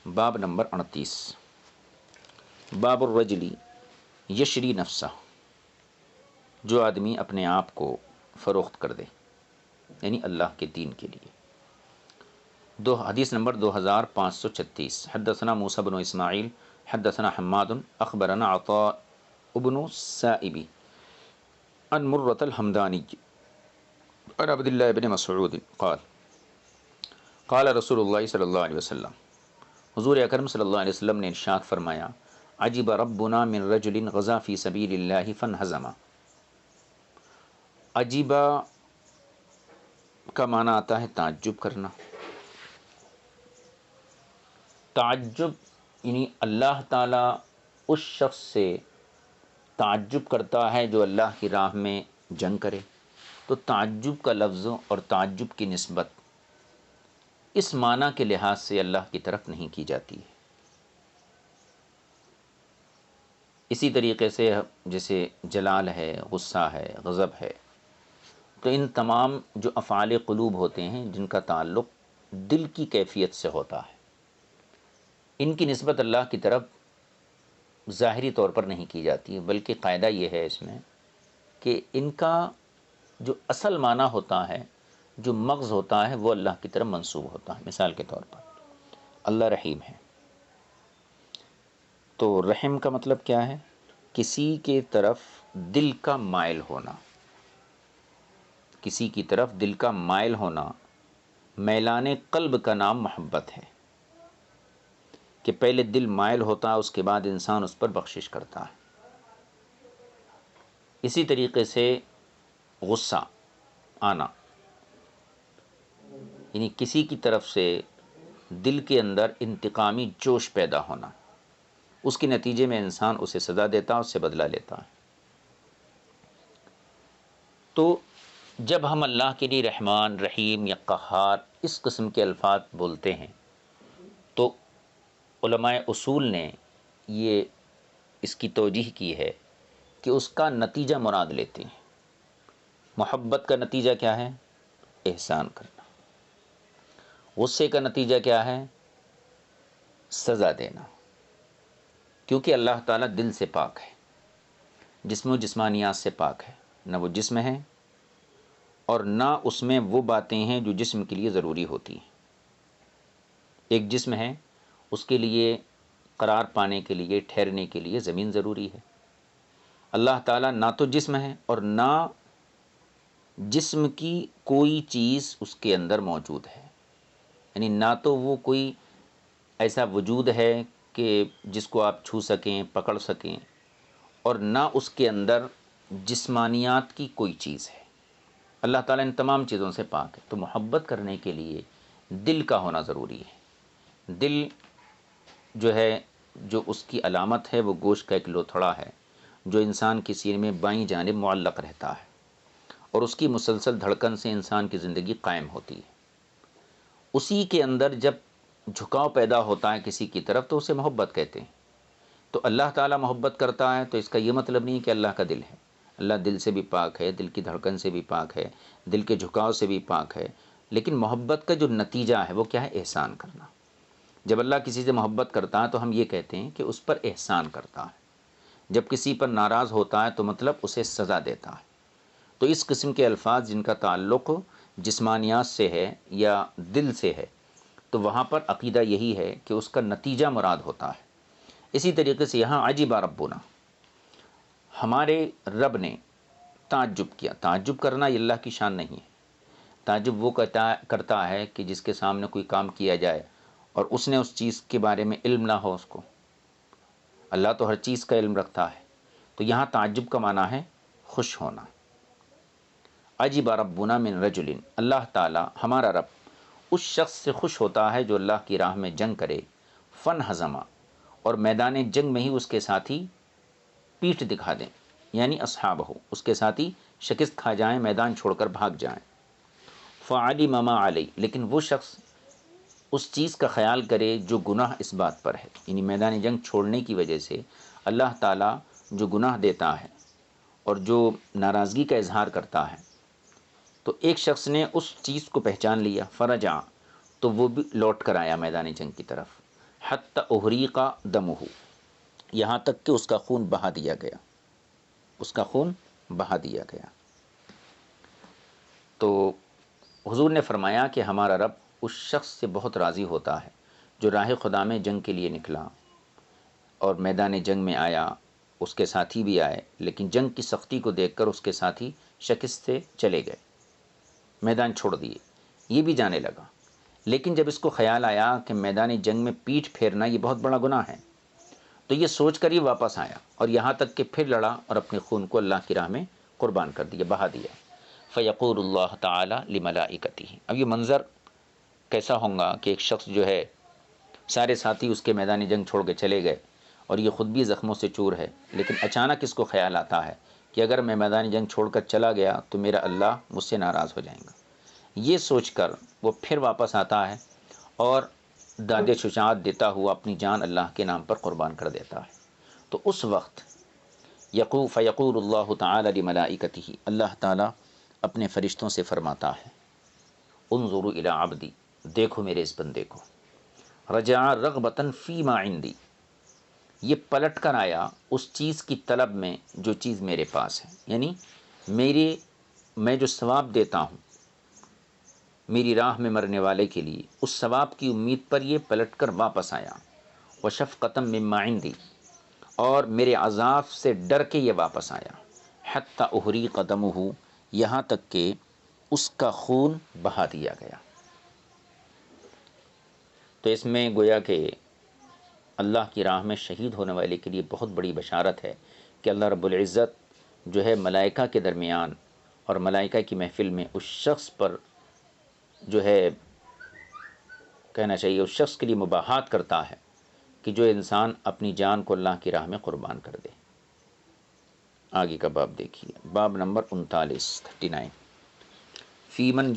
باب نمبر 38، باب الرجلی یشری نفسہ، جو آدمی اپنے آپ کو فروخت کر دے یعنی اللہ کے دین کے لیے۔ حدیث نمبر 2536، حدثنا موسیٰ بن اسماعیل حدثنا حماد اخبرنا عطاء بن السائب عن مرۃ الحمدانی عن عبد اللہ بن مسعود قال قال رسول اللہ صلی اللہ علیہ وسلم، حضور اکرم صلی اللہ علیہ وسلم نے ارشاد فرمایا، عجب ربنا من رجل غزا فی سبیل اللہ فانہزم۔ عجیبہ کا معنی آتا ہے تعجب کرنا۔ تعجب یعنی اللہ تعالیٰ اس شخص سے تعجب کرتا ہے جو اللہ کی راہ میں جنگ کرے، تو تعجب کا لفظ اور تعجب کی نسبت اس معنی کے لحاظ سے اللہ کی طرف نہیں کی جاتی ہے۔ اسی طریقے سے جیسے جلال ہے، غصہ ہے، غضب ہے، تو ان تمام جو افعال قلوب ہوتے ہیں جن کا تعلق دل کی کیفیت سے ہوتا ہے، ان کی نسبت اللہ کی طرف ظاہری طور پر نہیں کی جاتی ہے، بلکہ قاعدہ یہ ہے اس میں کہ ان کا جو اصل معنی ہوتا ہے، جو مغز ہوتا ہے، وہ اللہ کی طرف منسوب ہوتا ہے۔ مثال کے طور پر اللہ رحیم ہے، تو رحم کا مطلب کیا ہے؟ کسی کے طرف دل کا مائل ہونا، کسی کی طرف دل کا مائل ہونا۔ میلان قلب کا نام محبت ہے، کہ پہلے دل مائل ہوتا ہے، اس کے بعد انسان اس پر بخشش کرتا ہے۔ اسی طریقے سے غصہ آنا، یعنی کسی کی طرف سے دل کے اندر انتقامی جوش پیدا ہونا، اس کے نتیجے میں انسان اسے سزا دیتا ہے، اس سے بدلہ لیتا ہے۔ تو جب ہم اللہ کے لیے رحمان، رحیم یا قہار اس قسم کے الفاظ بولتے ہیں، تو علماء اصول نے یہ اس کی توجیح کی ہے کہ اس کا نتیجہ مراد لیتے ہیں۔ محبت کا نتیجہ کیا ہے؟ احسان کرنا۔ غصے کا نتیجہ کیا ہے؟ سزا دینا، کیونکہ اللہ تعالیٰ دل سے پاک ہے، جسم و جسمانیات سے پاک ہے، نہ وہ جسم ہے اور نہ اس میں وہ باتیں ہیں جو جسم کے لیے ضروری ہوتی ہیں۔ ایک جسم ہے، اس کے لیے قرار پانے کے لیے، ٹھہرنے کے لیے زمین ضروری ہے۔ اللہ تعالیٰ نہ تو جسم ہے اور نہ جسم کی کوئی چیز اس کے اندر موجود ہے، یعنی نہ تو وہ کوئی ایسا وجود ہے کہ جس کو آپ چھو سکیں، پکڑ سکیں، اور نہ اس کے اندر جسمانیات کی کوئی چیز ہے۔ اللہ تعالیٰ ان تمام چیزوں سے پاک ہے، تو محبت کرنے کے لیے دل کا ہونا ضروری ہے۔ دل جو ہے، جو اس کی علامت ہے، وہ گوشت کا ایک لوتھڑا ہے جو انسان کے سینے میں بائیں جانب معلق رہتا ہے، اور اس کی مسلسل دھڑکن سے انسان کی زندگی قائم ہوتی ہے۔ اسی کے اندر جب جھکاؤ پیدا ہوتا ہے کسی کی طرف، تو اسے محبت کہتے ہیں۔ تو اللہ تعالیٰ محبت کرتا ہے، تو اس کا یہ مطلب نہیں کہ اللہ کا دل ہے۔ اللہ دل سے بھی پاک ہے، دل کی دھڑکن سے بھی پاک ہے، دل کے جھکاؤ سے بھی پاک ہے، لیکن محبت کا جو نتیجہ ہے وہ کیا ہے؟ احسان کرنا۔ جب اللہ کسی سے محبت کرتا ہے تو ہم یہ کہتے ہیں کہ اس پر احسان کرتا ہے۔ جب کسی پر ناراض ہوتا ہے تو مطلب اسے سزا دیتا ہے۔ تو اس قسم کے الفاظ جن کا تعلق جسمانیات سے ہے یا دل سے ہے، تو وہاں پر عقیدہ یہی ہے کہ اس کا نتیجہ مراد ہوتا ہے۔ اسی طریقے سے یہاں عجیب ربنا، ہمارے رب نے تعجب کیا۔ تعجب کرنا یہ اللہ کی شان نہیں ہے۔ تعجب وہ کرتا ہے کہ جس کے سامنے کوئی کام کیا جائے اور اس نے اس چیز کے بارے میں علم نہ ہو اس کو۔ اللہ تو ہر چیز کا علم رکھتا ہے۔ تو یہاں تعجب کا معنی ہے خوش ہونا۔ عجب ربنا من رجل، اللہ تعالیٰ ہمارا رب اس شخص سے خوش ہوتا ہے جو اللہ کی راہ میں جنگ کرے، فانہزم، اور میدان جنگ میں ہی اس کے ساتھی پیٹھ دکھا دیں، یعنی اصحابہ، اس کے ساتھی شکست کھا جائیں، میدان چھوڑ کر بھاگ جائیں۔ فعلم ما علیہ، لیکن وہ شخص اس چیز کا خیال کرے جو گناہ اس بات پر ہے، یعنی میدان جنگ چھوڑنے کی وجہ سے اللہ تعالیٰ جو گناہ دیتا ہے اور جو ناراضگی کا اظہار کرتا ہے، تو ایک شخص نے اس چیز کو پہچان لیا، فرجع، تو وہ بھی لوٹ کر آیا میدان جنگ کی طرف، حتی احریق دمہ، یہاں تک کہ اس کا خون بہا دیا گیا، اس کا خون بہا دیا گیا۔ تو حضور نے فرمایا کہ ہمارا رب اس شخص سے بہت راضی ہوتا ہے جو راہ خدا میں جنگ کے لیے نکلا اور میدان جنگ میں آیا، اس کے ساتھی بھی آئے، لیکن جنگ کی سختی کو دیکھ کر اس کے ساتھی شکست سے چلے گئے، میدان چھوڑ دیے، یہ بھی جانے لگا، لیکن جب اس کو خیال آیا کہ میدان جنگ میں پیٹھ پھیرنا یہ بہت بڑا گناہ ہے، تو یہ سوچ کر یہ واپس آیا اور یہاں تک کہ پھر لڑا اور اپنے خون کو اللہ کی راہ میں قربان کر دیا، بہا دیا۔ فیقول اللہ تعالی لملائکتہ، اب یہ منظر کیسا ہوگا کہ ایک شخص جو ہے سارے ساتھی اس کے میدان جنگ چھوڑ کے چلے گئے اور یہ خود بھی زخموں سے چور ہے، لیکن اچانک اس کو خیال آتا ہے کہ اگر میں میدان جنگ چھوڑ کر چلا گیا تو میرا اللہ مجھ سے ناراض ہو جائیں گا، یہ سوچ کر وہ پھر واپس آتا ہے اور داد شجاعت دیتا ہوا اپنی جان اللہ کے نام پر قربان کر دیتا ہے۔ تو اس وقت فیقول اللہ تعالی لملائکتہ، اللہ تعالیٰ اپنے فرشتوں سے فرماتا ہے انظروا الی عبدی، دیکھو میرے اس بندے کو، رجع رغبتاً فیما عندی، یہ پلٹ کر آیا اس چیز کی طلب میں جو چیز میرے پاس ہے، یعنی میں جو ثواب دیتا ہوں میری راہ میں مرنے والے کے لیے، اس ثواب کی امید پر یہ پلٹ کر واپس آیا، وشفقۃ مما عندی، اور میرے عذاب سے ڈر کے یہ واپس آیا، حتی احریق دمہ، یہاں تک کہ اس کا خون بہا دیا گیا۔ تو اس میں گویا کہ اللہ کی راہ میں شہید ہونے والے کے لیے بہت بڑی بشارت ہے کہ اللہ رب العزت جو ہے ملائکہ کے درمیان اور ملائکہ کی محفل میں اس شخص پر جو ہے کہنا چاہیے اس شخص کے لیے مباحات کرتا ہے کہ جو انسان اپنی جان کو اللہ کی راہ میں قربان کر دے۔ آگے کا باب دیکھیے، باب نمبر 39 فی من